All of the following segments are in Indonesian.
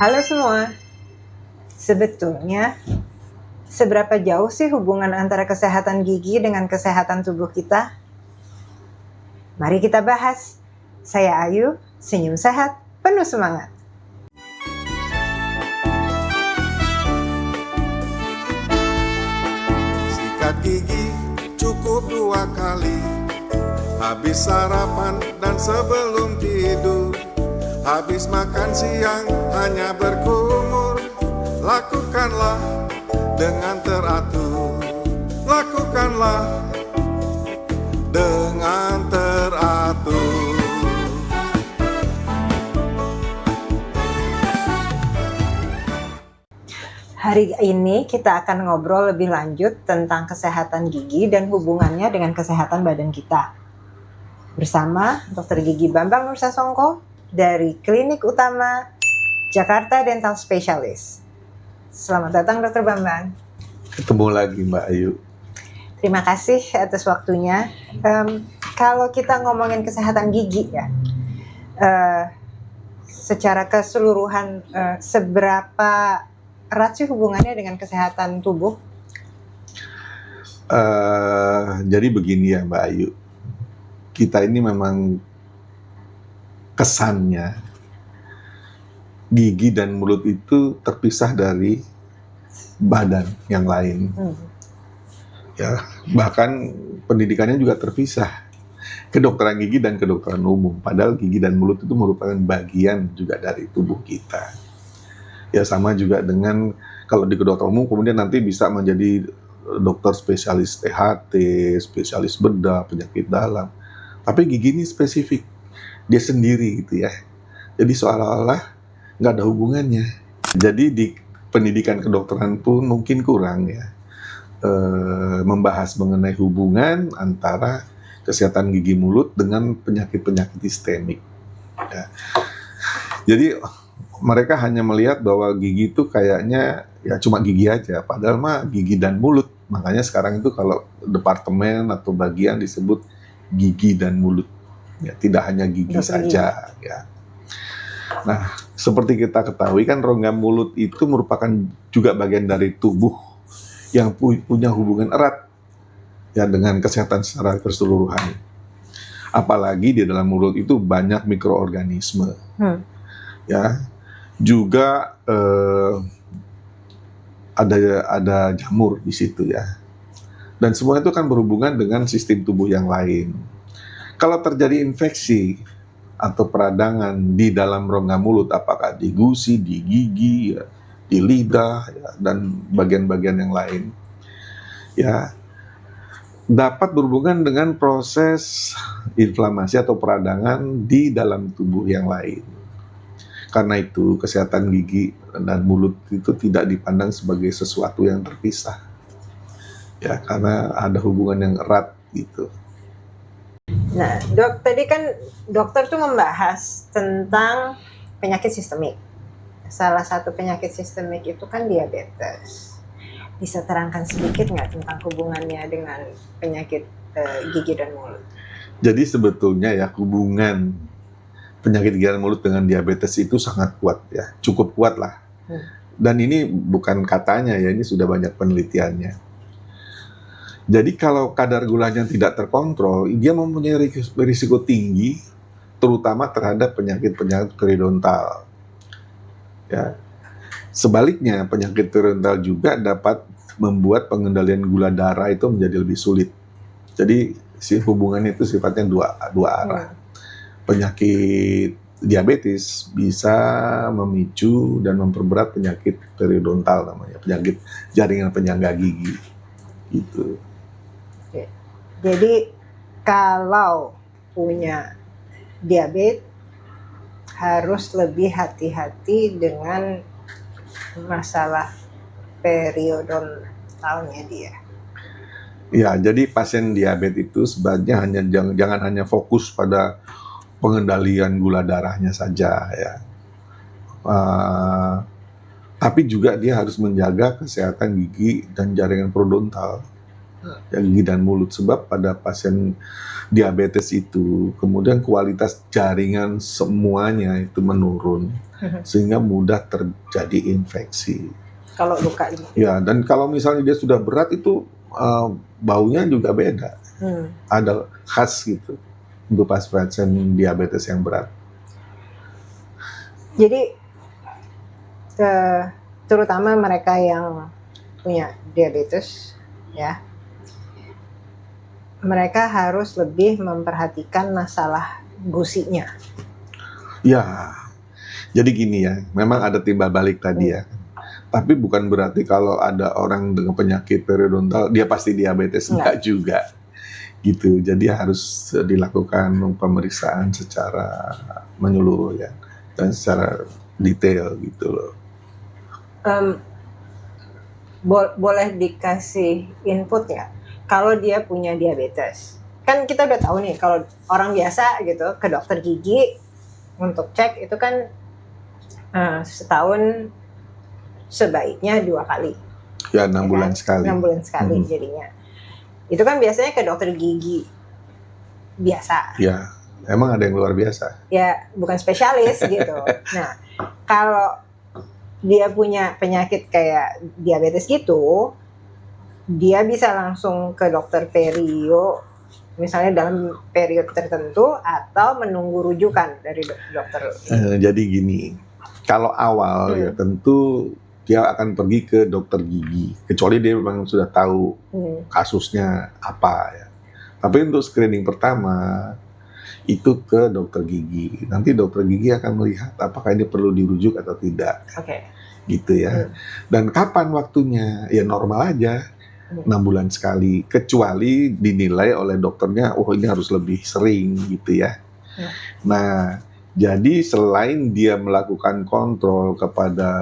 Halo semua, sebetulnya seberapa jauh sih hubungan antara kesehatan gigi dengan kesehatan tubuh kita? Mari kita bahas. Saya Ayu, senyum sehat, penuh semangat. Sikat gigi cukup 2 kali, habis sarapan dan sebelum tidur. Habis makan siang hanya berkumur. Lakukanlah dengan teratur. Lakukanlah dengan teratur. Hari ini kita akan ngobrol lebih lanjut tentang kesehatan gigi dan hubungannya dengan kesehatan badan kita. Bersama Dr. Gigi Bambang Nursasongko dari Klinik Utama Jakarta Dental Specialist. Selamat datang Dr. Bambang. Ketemu lagi Mbak Ayu. Terima kasih atas waktunya. Kalau kita ngomongin kesehatan gigi ya, secara keseluruhan seberapa erat sih hubungannya dengan kesehatan tubuh? Jadi begini ya Mbak Ayu, kita ini memang kesannya gigi dan mulut itu terpisah dari badan yang lain. Ya, bahkan pendidikannya juga terpisah. Kedokteran gigi dan kedokteran umum. Padahal gigi dan mulut itu merupakan bagian juga dari tubuh kita. Ya sama juga dengan kalau di kedokteran umum kemudian nanti bisa menjadi dokter spesialis THT, spesialis bedah, penyakit dalam. Tapi gigi ini spesifik, dia sendiri gitu ya. Jadi seolah-olah nggak ada hubungannya. Jadi di pendidikan kedokteran pun mungkin kurang ya membahas mengenai hubungan antara kesehatan gigi mulut dengan penyakit-penyakit sistemik. Ya. Jadi mereka hanya melihat bahwa gigi itu kayaknya ya cuma gigi aja, padahal mah gigi dan mulut. Makanya sekarang itu kalau departemen atau bagian disebut gigi dan mulut. Ya, tidak hanya gigi saja. Ya. Nah, seperti kita ketahui kan rongga mulut itu merupakan juga bagian dari tubuh yang punya hubungan erat ya dengan kesehatan secara keseluruhan. Apalagi di dalam mulut itu banyak mikroorganisme. Ya. Juga ada jamur di situ ya. Dan semua itu kan berhubungan dengan sistem tubuh yang lain. Kalau terjadi infeksi atau peradangan di dalam rongga mulut, apakah di gusi, di gigi, ya, di lidah, ya, dan bagian-bagian yang lain, ya dapat berhubungan dengan proses inflamasi atau peradangan di dalam tubuh yang lain. Karena itu kesehatan gigi dan mulut itu tidak dipandang sebagai sesuatu yang terpisah, ya karena ada hubungan yang erat gitu. Nah, dok, tadi kan dokter tuh membahas tentang penyakit sistemik. Salah satu penyakit sistemik itu kan diabetes. Bisa terangkan sedikit nggak tentang hubungannya dengan penyakit gigi dan mulut? Jadi sebetulnya ya hubungan penyakit gigi dan mulut dengan diabetes itu sangat kuat ya, cukup kuat lah. Dan ini bukan katanya ya, ini sudah banyak penelitiannya. Jadi kalau kadar gulanya tidak terkontrol, dia mempunyai risiko tinggi, terutama terhadap penyakit-penyakit periodontal. Ya. Sebaliknya, penyakit periodontal juga dapat membuat pengendalian gula darah itu menjadi lebih sulit. Jadi hubungan itu sifatnya dua arah. Penyakit diabetes bisa memicu dan memperberat penyakit periodontal namanya, penyakit jaringan penyangga gigi. Gitu. Jadi kalau punya diabetes harus lebih hati-hati dengan masalah periodontalnya dia. Ya, jadi pasien diabetes itu sebaiknya jangan hanya fokus pada pengendalian gula darahnya saja ya. Tapi juga dia harus menjaga kesehatan gigi dan jaringan periodontal. gigi dan mulut, sebab pada pasien diabetes itu kemudian kualitas jaringan semuanya itu menurun sehingga mudah terjadi infeksi. Kalau luka itu. Ya, dan kalau misalnya dia sudah berat itu baunya juga beda. Ada khas gitu untuk pasien diabetes yang berat. Jadi terutama mereka yang punya diabetes ya, mereka harus lebih memperhatikan masalah gusinya. Ya, jadi gini ya, memang ada timbal balik tadi ya. Tapi bukan berarti kalau ada orang dengan penyakit periodontal dia pasti diabetes, enggak juga. Gitu. Jadi harus dilakukan pemeriksaan secara menyeluruh ya, dan secara detail gitu loh. Boleh dikasih input ya, kalau dia punya diabetes, kan kita udah tahu nih kalau orang biasa gitu ke dokter gigi untuk cek itu kan setahun sebaiknya 2 kali. Ya, 6 bulan sekali. 6 bulan sekali jadinya. Itu kan biasanya ke dokter gigi biasa. Ya, emang ada yang luar biasa. Ya, bukan spesialis gitu. Nah, kalau dia punya penyakit kayak diabetes gitu, dia bisa langsung ke dokter perio, misalnya dalam periode tertentu, atau menunggu rujukan dari dokter. Jadi gini, kalau awal ya tentu dia akan pergi ke dokter gigi, kecuali dia memang sudah tahu kasusnya apa ya. Tapi untuk screening pertama itu ke dokter gigi. Nanti dokter gigi akan melihat apakah ini perlu dirujuk atau tidak. Gitu ya. Dan kapan waktunya? Ya normal aja. 6 bulan sekali, kecuali dinilai oleh dokternya, oh ini harus lebih sering gitu ya. Nah, jadi selain dia melakukan kontrol kepada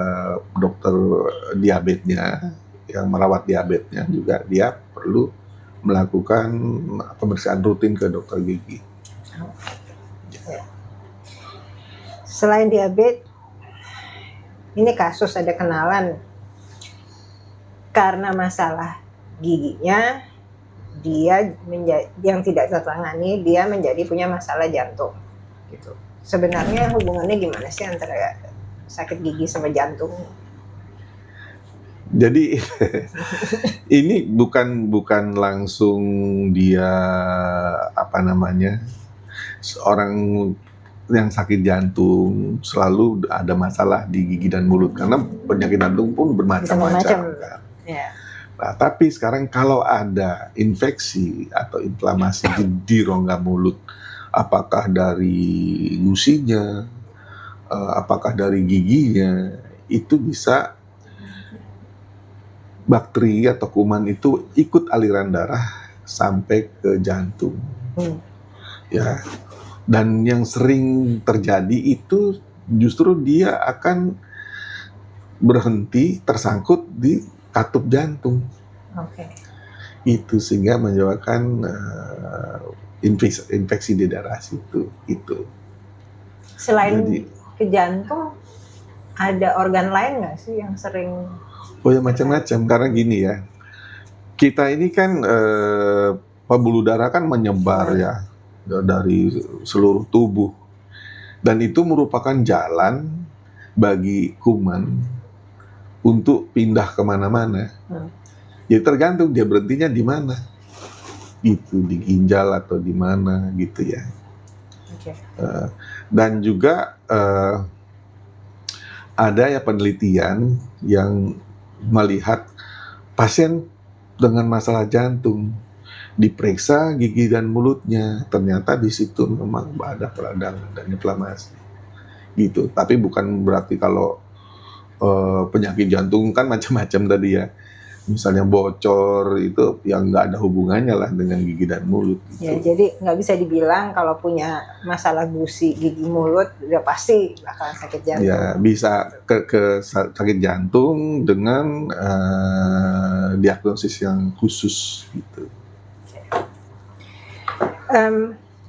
dokter diabetesnya, yang merawat diabetesnya, juga dia perlu melakukan pemeriksaan rutin ke dokter gigi. Selain diabetes, ini kasus ada kenalan karena masalah giginya, dia yang tidak tertangani, dia menjadi punya masalah jantung gitu. Sebenarnya hubungannya gimana sih antara sakit gigi sama jantung? Jadi ini bukan langsung dia seorang yang sakit jantung selalu ada masalah di gigi dan mulut, karena penyakit jantung pun bermacam-macam kan. Nah, tapi sekarang kalau ada infeksi atau inflamasi di rongga mulut, apakah dari gusinya, apakah dari giginya, itu bisa bakteri atau kuman itu ikut aliran darah sampai ke jantung. Ya. Dan yang sering terjadi itu justru dia akan berhenti tersangkut di katup jantung. Itu sehingga menyebabkan infeksi di darah situ. Itu. Selain ke jantung, ada organ lain nggak sih yang sering? Oh ya, macam-macam. Karena gini ya, kita ini kan pembuluh darah kan menyebar ya dari seluruh tubuh, dan itu merupakan jalan bagi kuman untuk pindah kemana-mana. Jadi tergantung dia berhentinya di mana, itu di ginjal atau di mana gitu ya. Dan juga ada ya penelitian yang melihat pasien dengan masalah jantung diperiksa gigi dan mulutnya, ternyata di situ memang ada peradangan dan inflamasi gitu. Tapi bukan berarti kalau penyakit jantung kan macam-macam tadi ya, misalnya bocor itu yang nggak ada hubungannya lah dengan gigi dan mulut gitu. Ya, jadi nggak bisa dibilang kalau punya masalah gusi gigi mulut udah pasti bakal sakit jantung. Ya, bisa ke sakit jantung dengan diagnosis yang khusus gitu.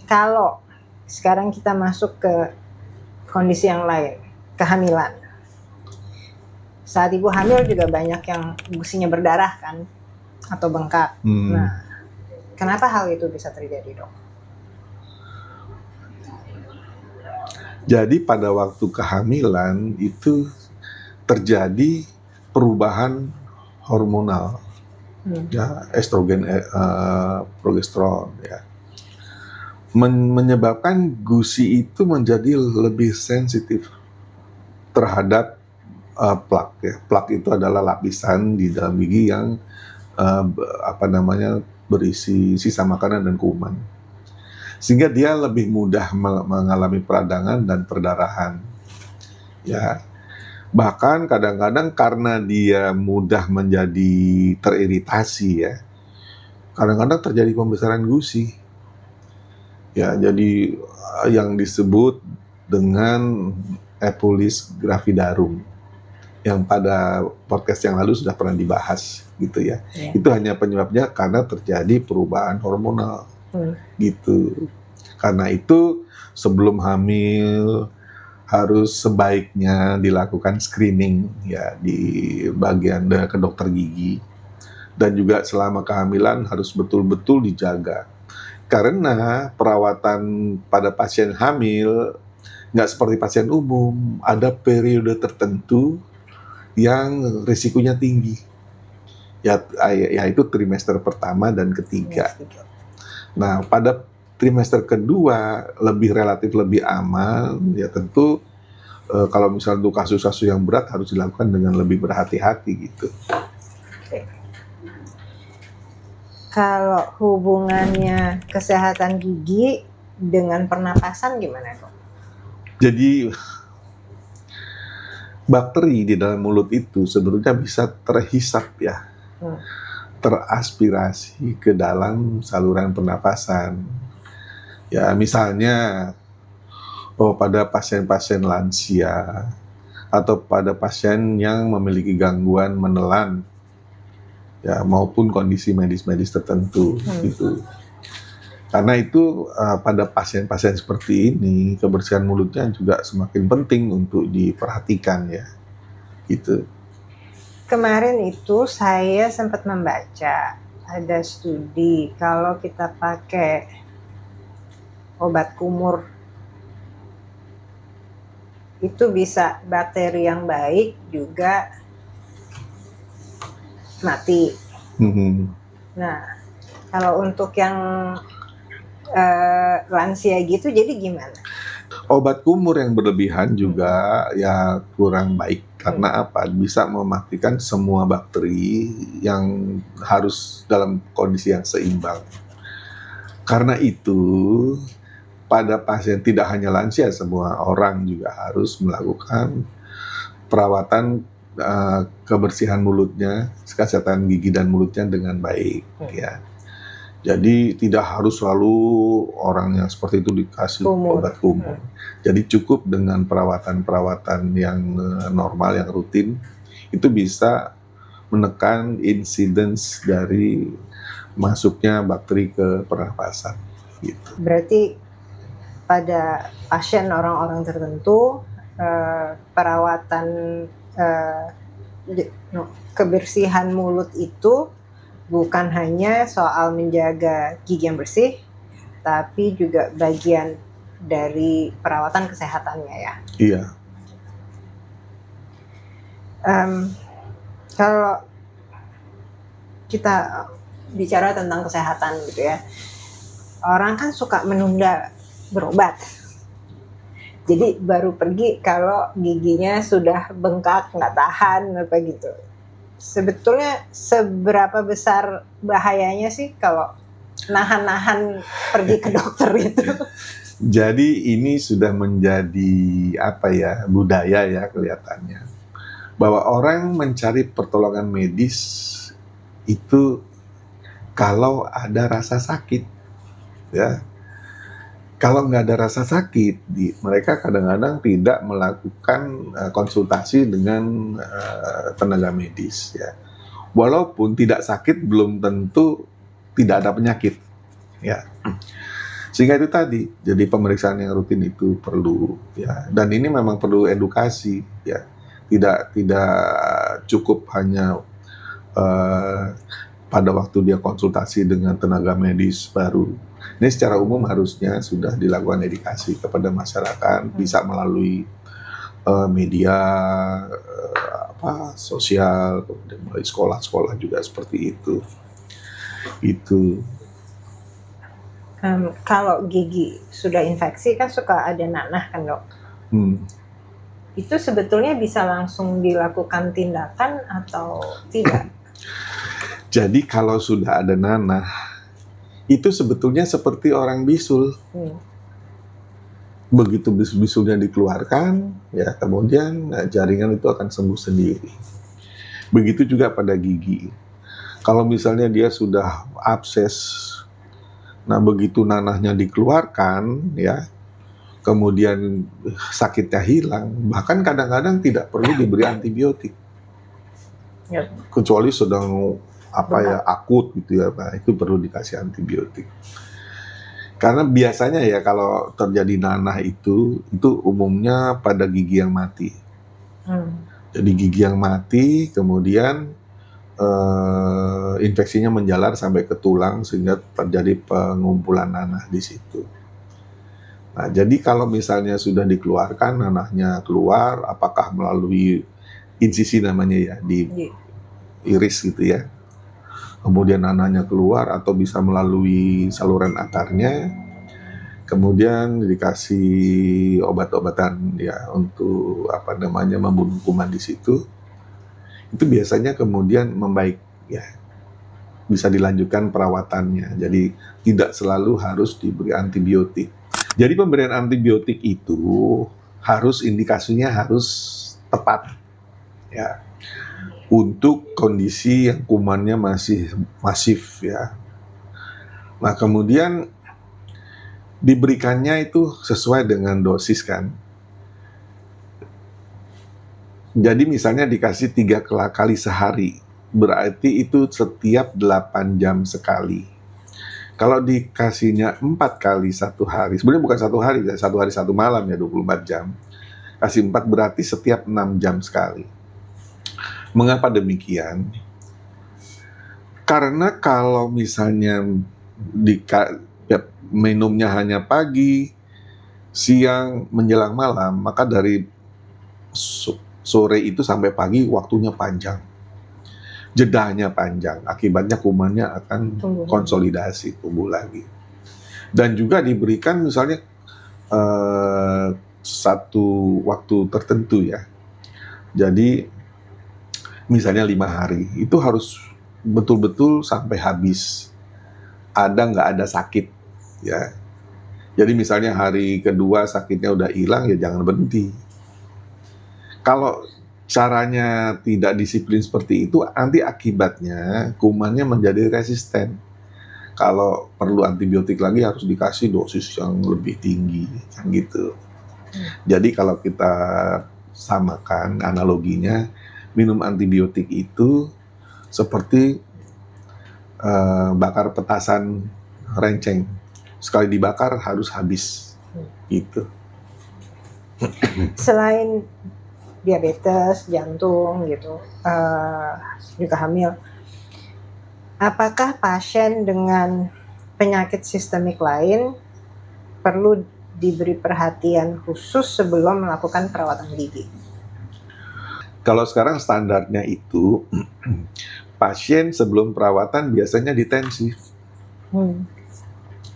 Kalau sekarang kita masuk ke kondisi yang lain, kehamilan. Saat ibu hamil juga banyak yang gusinya berdarah kan. atau bengkak. Nah, kenapa hal itu bisa terjadi, Dok? Jadi pada waktu kehamilan itu terjadi perubahan hormonal, ya, estrogen, progesteron, ya, menyebabkan gusi itu menjadi lebih sensitif terhadap plak. Ya. Plak itu adalah lapisan di dalam gigi yang berisi sisa makanan dan kuman, sehingga dia lebih mudah mengalami peradangan dan perdarahan. Ya, bahkan kadang-kadang karena dia mudah menjadi teriritasi, ya, kadang-kadang terjadi pembesaran gusi. Ya, jadi yang disebut dengan epulis gravidarum yang pada podcast yang lalu sudah pernah dibahas gitu ya. Itu hanya penyebabnya karena terjadi perubahan hormonal gitu. Karena itu sebelum hamil harus sebaiknya dilakukan screening ya di bagian ke dokter gigi, dan juga selama kehamilan harus betul-betul dijaga. Karena perawatan pada pasien hamil nggak seperti pasien umum, ada periode tertentu yang risikonya tinggi, yaitu trimester pertama dan ketiga. Nah, pada trimester kedua relatif lebih aman, ya tentu kalau misalnya untuk kasus-kasus yang berat harus dilakukan dengan lebih berhati-hati gitu. Kalau hubungannya kesehatan gigi dengan pernapasan gimana, Dok? Jadi bakteri di dalam mulut itu sebenarnya bisa terhisap ya, teraspirasi ke dalam saluran pernapasan. Ya, misalnya pada pasien-pasien lansia atau pada pasien yang memiliki gangguan menelan, ya, maupun kondisi medis-medis tertentu gitu. Karena itu pada pasien-pasien seperti ini kebersihan mulutnya juga semakin penting untuk diperhatikan ya, gitu. Kemarin itu saya sempat membaca ada studi kalau kita pakai obat kumur itu bisa bakteri yang baik juga mati. Nah, kalau untuk yang lansia gitu jadi gimana? Obat kumur yang berlebihan juga ya kurang baik. Karena apa? Bisa mematikan semua bakteri yang harus dalam kondisi yang seimbang. Karena itu pada pasien tidak hanya lansia, semua orang juga harus melakukan perawatan kebersihan mulutnya, kesehatan gigi dan mulutnya dengan baik ya. Jadi tidak harus selalu orang yang seperti itu dikasih obat kumur. Jadi cukup dengan perawatan-perawatan yang normal, yang rutin, itu bisa menekan insidence dari masuknya bakteri ke pernapasan. Gitu. Berarti pada pasien orang-orang tertentu perawatan kebersihan mulut itu bukan hanya soal menjaga gigi yang bersih, tapi juga bagian dari perawatan kesehatannya ya. Iya. Kalau kita bicara tentang kesehatan gitu ya, orang kan suka menunda berobat. Jadi baru pergi kalau giginya sudah bengkak, nggak tahan apa gitu. Sebetulnya seberapa besar bahayanya sih kalau nahan-nahan pergi ke dokter itu? Jadi ini sudah menjadi budaya ya kelihatannya, bahwa orang mencari pertolongan medis itu kalau ada rasa sakit, ya. Kalau nggak ada rasa sakit, mereka kadang-kadang tidak melakukan konsultasi dengan tenaga medis, ya. Walaupun tidak sakit belum tentu tidak ada penyakit, ya. Sehingga itu tadi, jadi pemeriksaan yang rutin itu perlu, ya. Dan ini memang perlu edukasi, ya. Tidak cukup hanya pada waktu dia konsultasi dengan tenaga medis baru. Ini secara umum harusnya sudah dilakukan edukasi kepada masyarakat, bisa melalui media sosial, kemudian melalui sekolah-sekolah juga seperti itu. Itu. Kalau gigi sudah infeksi kan suka ada nanah kan dok? Itu sebetulnya bisa langsung dilakukan tindakan atau tidak? Jadi kalau sudah ada nanah, itu sebetulnya seperti orang bisul. Begitu bisulnya dikeluarkan, ya kemudian jaringan itu akan sembuh sendiri. Begitu juga pada gigi. Kalau misalnya dia sudah abses, nah begitu nanahnya dikeluarkan, ya kemudian sakitnya hilang, bahkan kadang-kadang tidak perlu diberi antibiotik, kecuali sedang akut gitu ya, nah, itu perlu dikasih antibiotik. Karena biasanya ya kalau terjadi nanah itu umumnya pada gigi yang mati. Jadi gigi yang mati, kemudian infeksinya menjalar sampai ke tulang sehingga terjadi pengumpulan nanah di situ. Nah, jadi kalau misalnya sudah dikeluarkan, nanahnya keluar, apakah melalui insisi namanya ya, di iris gitu ya. Kemudian nanahnya keluar atau bisa melalui saluran akarnya, kemudian dikasih obat-obatan ya untuk membunuh kuman di situ. Itu biasanya kemudian membaik ya, bisa dilanjutkan perawatannya. Jadi tidak selalu harus diberi antibiotik. Jadi pemberian antibiotik itu indikasinya harus tepat ya, untuk kondisi yang kumannya masih masif ya. Nah kemudian diberikannya itu sesuai dengan dosis kan. Jadi misalnya dikasih 3 kali sehari, berarti itu setiap 8 jam sekali. Kalau dikasihnya 4 kali 1 hari, sebenarnya bukan 1 hari, 1 hari 1 malam ya, 24 jam. Kasih 4 berarti setiap 6 jam sekali. Mengapa demikian? Karena kalau misalnya minumnya hanya pagi, siang, menjelang malam, maka dari sore itu sampai pagi waktunya panjang. Jedanya panjang, akibatnya kumannya akan konsolidasi, tumbuh lagi. Dan juga diberikan misalnya satu waktu tertentu ya. Jadi misalnya 5 hari, itu harus betul-betul sampai habis. Nggak ada sakit ya. Jadi misalnya hari kedua sakitnya udah hilang, ya jangan berhenti. Kalau caranya tidak disiplin seperti itu, nanti akibatnya kumannya menjadi resisten. Kalau perlu antibiotik lagi harus dikasih dosis yang lebih tinggi, kan gitu. Jadi kalau kita samakan analoginya, minum antibiotik itu seperti bakar petasan renceng. Sekali dibakar harus habis, gitu. Selain diabetes, jantung gitu, juga hamil, apakah pasien dengan penyakit sistemik lain perlu diberi perhatian khusus sebelum melakukan perawatan gigi? Kalau sekarang standarnya itu pasien sebelum perawatan biasanya ditensi,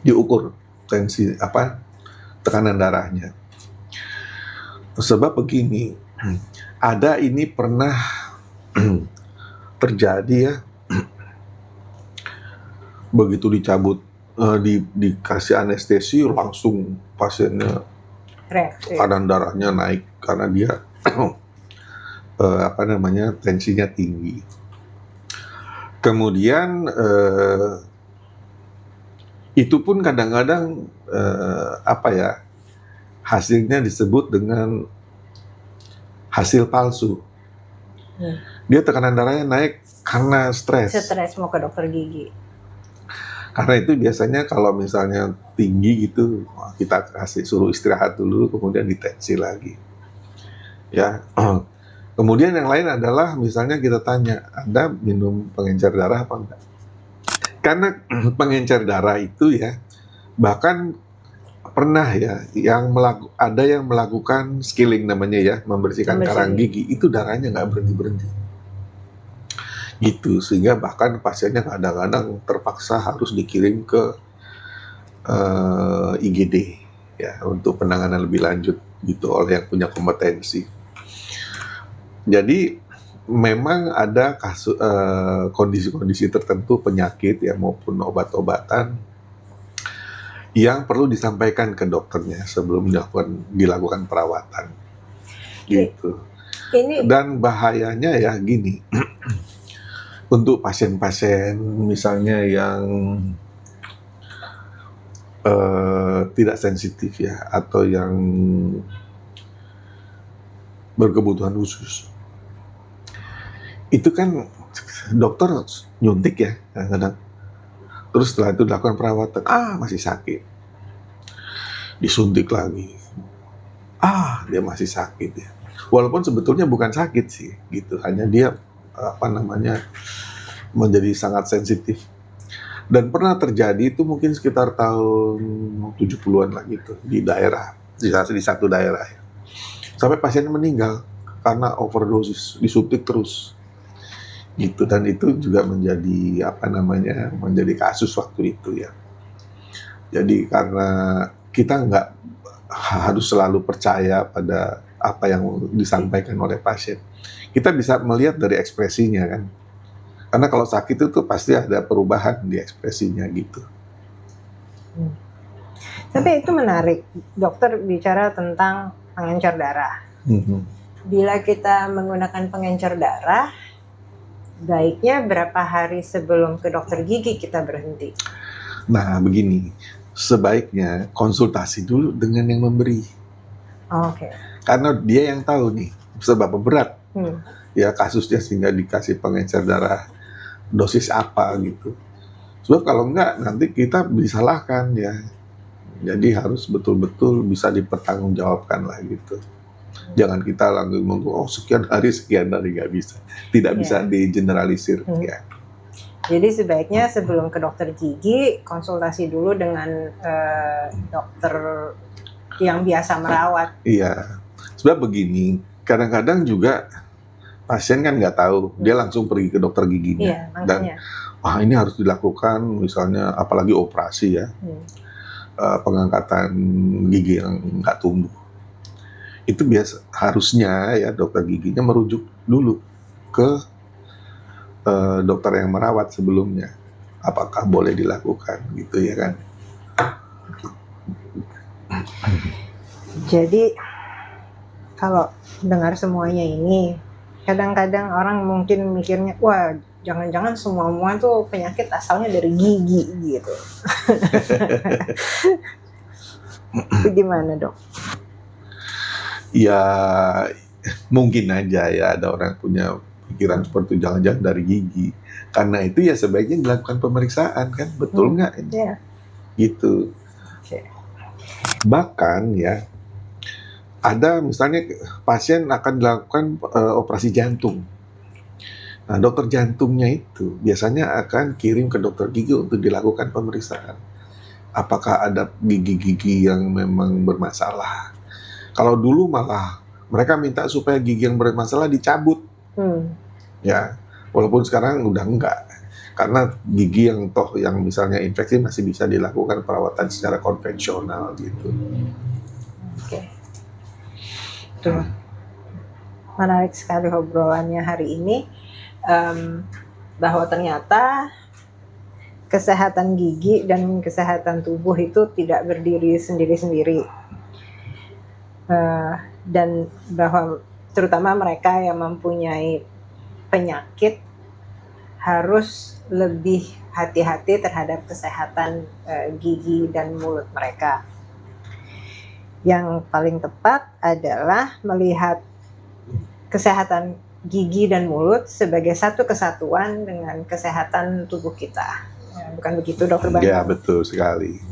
diukur tensi tekanan darahnya. Sebab begini, ada ini pernah terjadi ya, begitu dicabut dikasih anestesi langsung pasiennya tekanan darahnya naik karena dia tensinya tinggi. Kemudian itu pun kadang-kadang hasilnya disebut dengan hasil palsu. Dia tekanan darahnya naik karena stres mau ke dokter gigi. Karena itu biasanya kalau misalnya tinggi gitu, kita suruh istirahat dulu, kemudian ditensi lagi. Ya. Kemudian yang lain adalah misalnya kita tanya, Anda minum pengencer darah apa enggak? Karena pengencer darah itu ya, bahkan pernah ya ada yang melakukan skilling namanya ya, membersihkan karang gigi, itu darahnya nggak berhenti gitu, sehingga bahkan pasiennya kadang-kadang terpaksa harus dikirim ke IGD ya untuk penanganan lebih lanjut gitu oleh yang punya kompetensi. Jadi memang ada kondisi-kondisi tertentu penyakit ya maupun obat-obatan yang perlu disampaikan ke dokternya sebelum dilakukan perawatan gitu. Dan bahayanya ya gini, untuk pasien-pasien misalnya yang tidak sensitif ya, atau yang berkebutuhan khusus, itu kan dokter nyuntik ya kadang-kadang. Terus setelah itu dilakukan perawatan, masih sakit. Disuntik lagi, dia masih sakit ya. Walaupun sebetulnya bukan sakit sih, gitu. Hanya dia menjadi sangat sensitif. Dan pernah terjadi itu mungkin sekitar tahun 70-an lah gitu di daerah, di satu daerah ya. Sampai pasien meninggal karena overdosis, disuntik terus. Gitu, dan itu juga menjadi menjadi kasus waktu itu ya. Jadi karena kita nggak harus selalu percaya pada apa yang disampaikan oleh pasien, kita bisa melihat dari ekspresinya kan, karena kalau sakit itu pasti ada perubahan di ekspresinya gitu. Tapi itu menarik, dokter bicara tentang pengencer darah. Bila kita menggunakan pengencer darah, baiknya berapa hari sebelum ke dokter gigi kita berhenti? Nah, begini, sebaiknya konsultasi dulu dengan yang memberi. Oke. Karena dia yang tahu nih seberapa berat ya kasusnya sehingga dikasih pengencer darah dosis apa gitu. Sebab kalau enggak nanti kita disalahkan ya. Jadi harus betul-betul bisa dipertanggungjawabkan lah gitu. Jangan kita langsung ngomong, sekian hari nggak bisa. Tidak bisa digeneralisir ya. Jadi sebaiknya sebelum ke dokter gigi, konsultasi dulu dengan dokter yang biasa merawat. Iya, sebab begini, kadang-kadang juga pasien kan nggak tahu, dia langsung pergi ke dokter giginya. Dan ini harus dilakukan, misalnya apalagi operasi ya, pengangkatan gigi yang nggak tumbuh. Itu harusnya ya dokter giginya merujuk dulu ke dokter yang merawat sebelumnya, apakah boleh dilakukan gitu ya kan. Jadi kalau dengar semuanya ini, kadang-kadang orang mungkin mikirnya, wah jangan-jangan semua tuh penyakit asalnya dari gigi gitu. Itu gimana dok? Ya mungkin aja ya ada orang punya pikiran seperti jangan-jangan dari gigi. Karena itu ya sebaiknya dilakukan pemeriksaan kan, betul nggak? Yeah. Gitu. Bahkan ya ada misalnya pasien akan dilakukan operasi jantung. Nah, dokter jantungnya itu biasanya akan kirim ke dokter gigi untuk dilakukan pemeriksaan. Apakah ada gigi-gigi yang memang bermasalah? Kalau dulu malah mereka minta supaya gigi yang bermasalah dicabut. Ya, walaupun sekarang udah enggak. Karena gigi yang misalnya infeksi masih bisa dilakukan perawatan secara konvensional gitu. Oke. Tuh. Menarik sekali obrolannya hari ini. Bahwa ternyata kesehatan gigi dan kesehatan tubuh itu tidak berdiri sendiri-sendiri. Dan bahwa terutama mereka yang mempunyai penyakit harus lebih hati-hati terhadap kesehatan gigi dan mulut mereka. Yang paling tepat adalah melihat kesehatan gigi dan mulut sebagai satu kesatuan dengan kesehatan tubuh kita. Ya, bukan begitu, Dokter Bambang? Ya, betul sekali.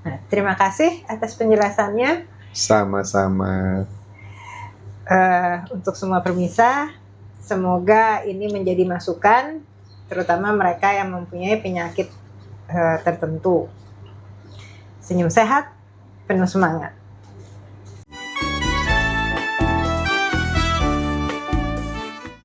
Nah, terima kasih atas penjelasannya. Sama-sama. Untuk semua pemirsa, semoga ini menjadi masukan terutama mereka yang mempunyai penyakit tertentu. Senyum sehat, penuh semangat.